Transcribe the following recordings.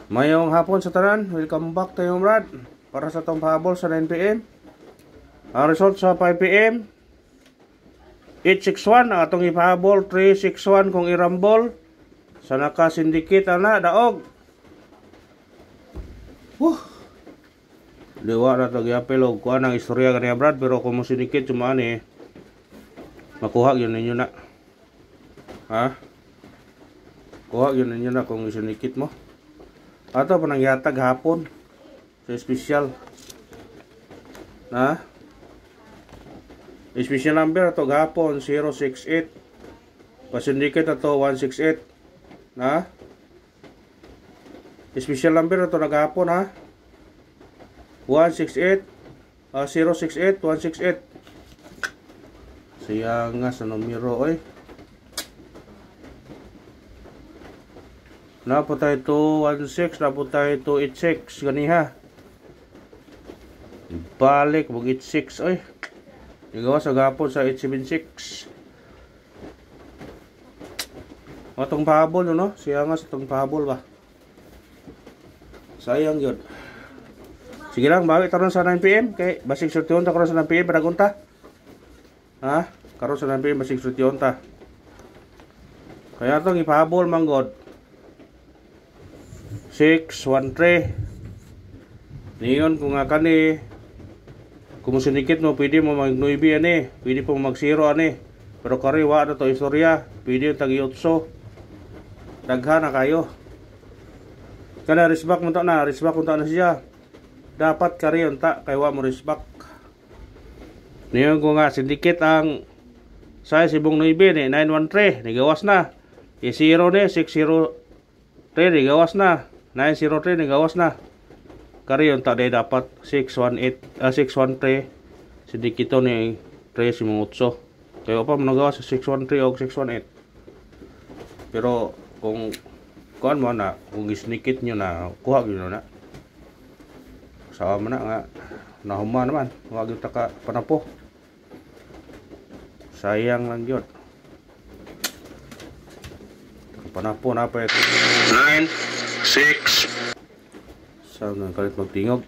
Mayong hapon sa tanan, welcome back to yung Brad para sa tong pahabol sa 9pm. Ang result sa 5pm 861 ang atong ipahabol, 361 kung irambol sa nakasindikit ana daog. Liwa na to gyapel og kuan ang istorya kaniya Brad, pero kung mo sindikit sumaan makuha yun ninyo na. Ha? Kuha yun ninyo na kung isindikit mo. Ato pa nang yatag hapon sa special. Na? Special number ato hapon 068. Pasindikit ato 168. Na? Special number ato naghapon ha. 168 068 168. Siya nga sa numero oy. Naputay 216, naputay 286 ganiha. Balik mag 86 oy. Igawa sa gapon sa 876. Atong pahabol no? Siya nga sa atong pahabol ba. Sayang yun. Sige lang, bawi taron sa 9pm kay basig sultion ta karon sa 9pm padagunta. Ha? Karon sa 9pm basig sultion ta. Kaya atong ipahabol manggod 613. Niyon kung nga kani kung sinikit mo pwede mo mag 9 ani, pwede po mag 0 ani. Pero kari wa na to istorya, pwede yung tagi 8. Daghan na kayo. Kana risbak mo to na, risbak mo to na siya. Dapat kari unta kay wa mo risbak. Niyon kung nga sindikit ang size ibong 9 ni 913, nigawas na. I0 ni 603 nigawas na. 903 nigawas na. Kari yung taday dapat 613 sindikito ni 3 simong 8. Kaya pa managawa sa 613 o 618. Pero kung kuan mo na, kung isnikit nyo na, kuha nyo na. Sawa mo na nga, nahuma naman. Huwag yung taka panapo. Sayang lang yun. Panapo na pa ito. 9 6. Saan nang kalit magtingog?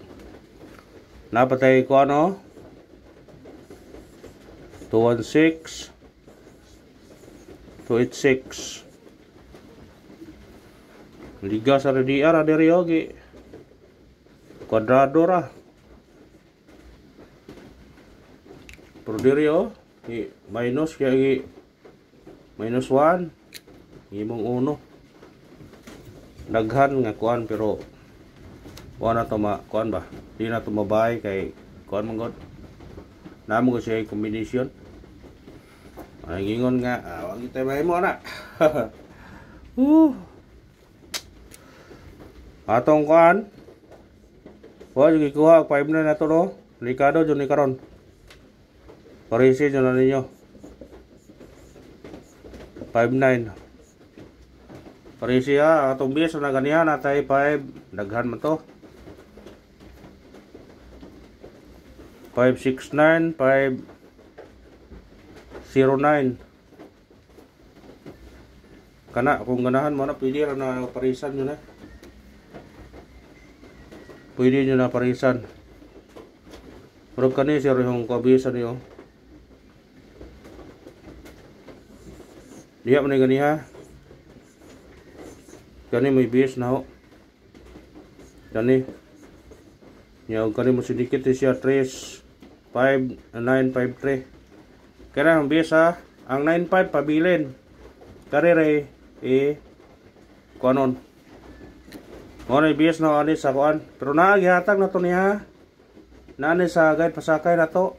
Napatay ko ano? 216 286. Liga sa RDR ada riogi. Kuadrado ra. Pero dirio minus kaya minus 1. Imong 1. Daghan nga kuan pero wala na to kuan ba, di na to mabay kay kuan mong god namo ko siya combination ay gingon nga wag ito may mo na. Atong kuan wag gikuha 5 na to no likado jud ni karon parisi jud na ninyo 59 parisi ha. Atong base na ganihan natay 5 daghan man to 569 509 kana kung ganahan mo na pwede ra na parisan nyo na, pwede nyo na parisan pero kani sir yung kabisan nyo diya man ganiha kani may base na ho kani yung kani mo sindikit siya 5953 kaya ang base ha ang 95 pabilin kari ray kuanon mo na base na ani sa kuan pero naagihatag na to niya nani sa guide pasakay na to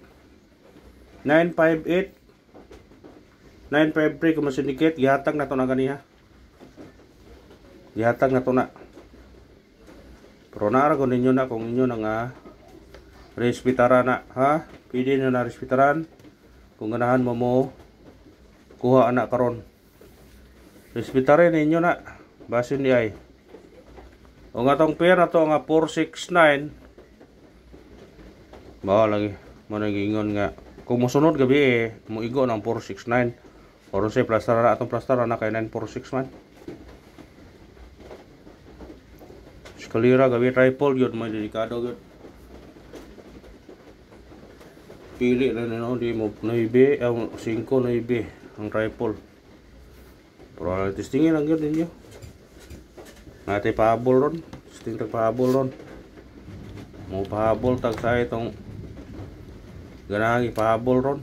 958 953 kung masindikit gihatag na to na ganiha gihatag na to na. Pero naaragon ninyo na kung inyo na nga respetara na ha. Pwede nyo na respetaran kung ganahan mo kuha anak karon. Respetarin ninyo na basin di ay. O nga tong pair na to nga 469 ba lagi managingon nga kung mosunod gabi muigo ng 469 or say plastara na atong plastara na kay 946 man. eskalera gabi tripod yun, may delikado yun. Pili na nino, di mo 9, 5, 9 ang tripod. Pero testingin lang yun ninyo. Nati pahabol ron, testing tag pahabol ron. Mo pahabol tag sa itong ganahan ipahabol ron.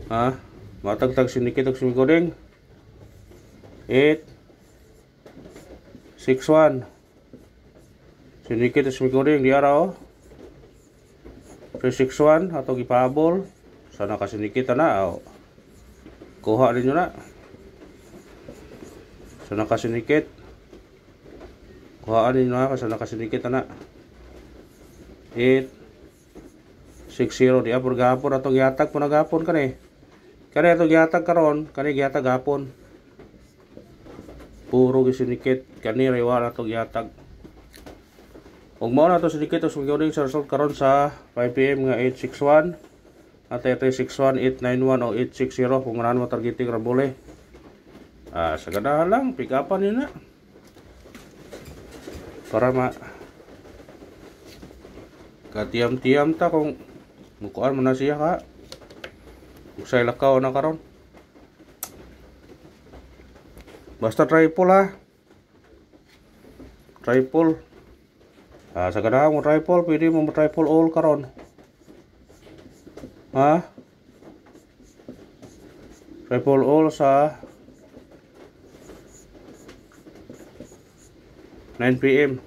Ha? Matagtag sinikit og simigoding. 8 6-1 sinikit og simigoding di araw. 3-6-1 atong ipahabol. Sana ka sinikit na o. Kuha ninyo na. Sana ka sinikit. Kuhaan ninyo na kasi sana ka sinikit na. 8 6-0 di apur gapon atong gihatag po nagapon kani. Kani atong gihatag karon, kani gihatag gapon. Puro gisinikit kani rewa atong gihatag. Ug mao na to sinikit os migoding sa result karon sa 5 PM nga 861 at 361 891 o 860 kung nganahan mo targeting rabole. Sa ganahan lang pick upan niyo na. Para katiyam-tiyam ta kung mukuan mo na siya ka. Usay lakaw na karon. Basta triple ha. Triple. Sa ganahan mo triple, pwede mo triple all karon. Ha? Triple all sa 9 PM.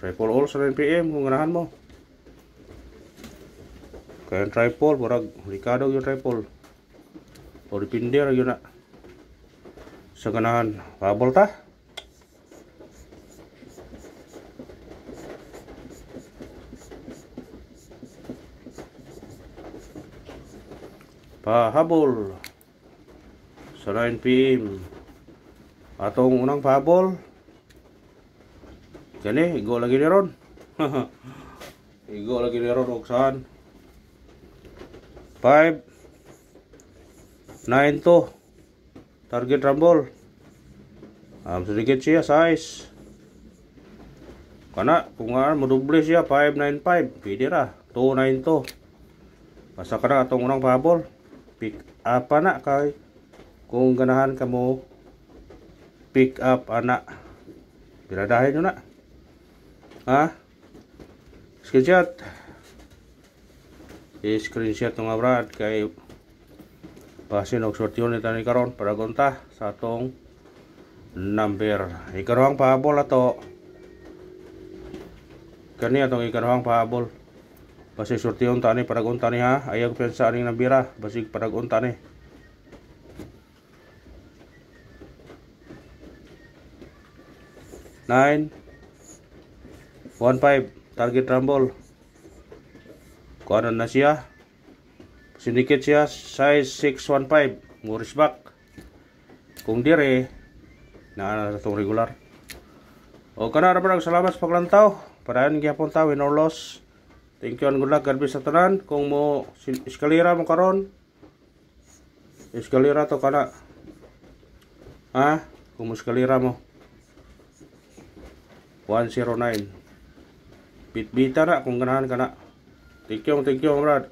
Triple all sa 9 PM kung ganahan mo. Kaya yung triple, murag likado yung triple. O dipindi ra yun na. Sa ganahan, pahabol ta. Pahabol sa 9 PM. Atong unang pahabol. Gani, igo lagi ni ron. Igo lagi ni ron og saan. 5 9 to. Target rumble. Sedikit siya size. Kana kung nga mo doble siya 595, pwede ra. 29 to. Basta kana atong unang pahabol. Pick up na kay kung ganahan ka mo pick up ana. Piradahin nyo na. Ha? Screenshot. I-screenshot ng brad kay pasin og sortyon ni tani karon para gunta sa atong number. Ikarohang pahabol ato. Kani atong ikarohang pahabol. Basi sortyon tani para gunta ni ha. Ayaw pensa aning nambira basig para gunta ni. Nine 1-5 target rumble. Kuha na siya. Sinikit siya size 615 Morris back. Kung dire na itong regular. O kana ra parang salamat sa paglantaw. Parayan gyapon ta win or loss. Thank you and good luck. God bless sa tanan. Kung mo eskalera mo karon. Eskalera to kana. Ha? Kung mo eskalera mo 109. Bit-bita na kung ganahan ka na. Thank you, brad.